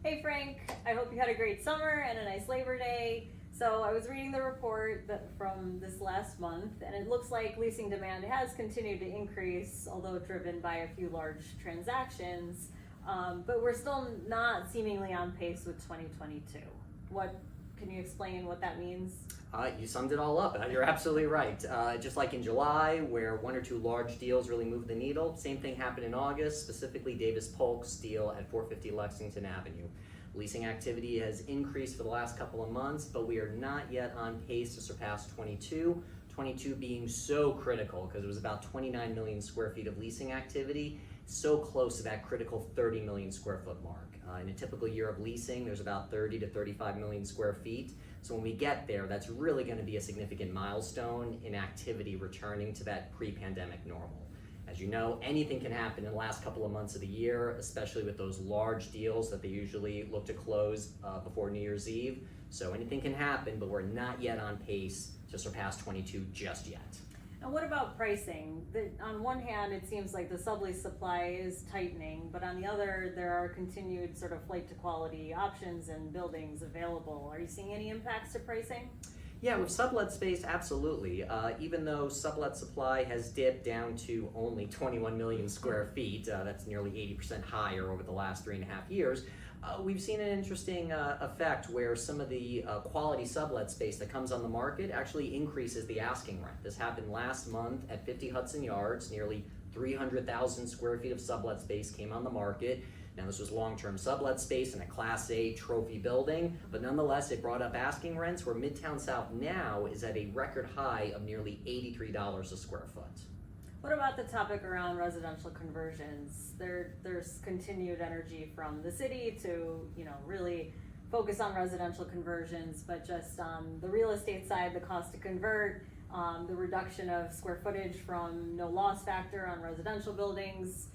Hey Frank, I hope you had a great summer and a nice Labor Day. So I was reading the report from this last month, and it looks like leasing demand has continued to increase, although driven by a few large transactions. But we're still not seemingly on pace with 2022. Can you explain what that means? You summed it all up. You're absolutely right. Just like in July, where one or two large deals really moved the needle, same thing happened in August, specifically Davis Polk's deal at 450 Lexington Avenue. Leasing activity has increased for the last couple of months, but we are not yet on pace to surpass 22. 22 being so critical because it was about 29 million square feet of leasing activity, so close to that critical 30 million square foot mark. In a typical year of leasing, there's about 30 to 35 million square feet. So when we get there, that's really going to be a significant milestone in activity returning to that pre-pandemic normal. As you know, anything can happen in the last couple of months of the year, especially with those large deals that they usually look to close before New Year's Eve. So anything can happen, but we're not yet on pace to surpass 22 just yet. And what about pricing? On one hand, it seems like the sublease supply is tightening, but on the other, there are continued sort of flight to quality options and buildings available. Are you seeing any impacts to pricing? Yeah, with sublet space, absolutely. Even though sublet supply has dipped down to only 21 million square feet, that's nearly 80% higher over the last 3.5 years, we've seen an interesting effect where some of the quality sublet space that comes on the market actually increases the asking rent. This happened last month at 50 Hudson Yards. Nearly 300,000 square feet of sublet space came on the market. Now, this was long-term sublet space in a Class A trophy building, but nonetheless, it brought up asking rents where Midtown South now is at a record high of nearly $83 a square foot. What about the topic around residential conversions? There's continued energy from the city to, really focus on residential conversions, but just on the real estate side, the cost to convert, the reduction of square footage from no loss factor on residential buildings.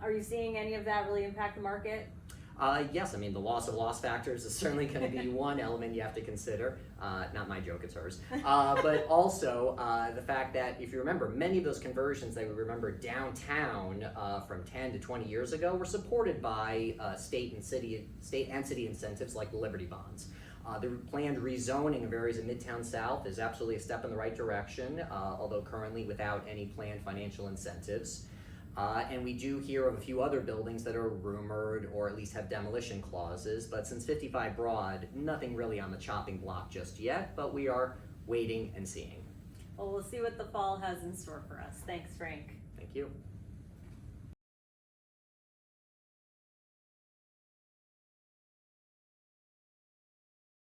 Are you seeing any of that really impact the market? Yes, the loss of loss factors is certainly going to be one element you have to consider. Not my joke, it's hers. But also the fact that, if you remember, many of those conversions that we remember downtown from 10 to 20 years ago were supported by state and city incentives like the Liberty Bonds. The planned rezoning of areas in Midtown South is absolutely a step in the right direction, although currently without any planned financial incentives. And we do hear of a few other buildings that are rumored or at least have demolition clauses, but since 55 Broad, nothing really on the chopping block just yet, but we are waiting and seeing. Well, we'll see what the fall has in store for us. Thanks, Frank. Thank you.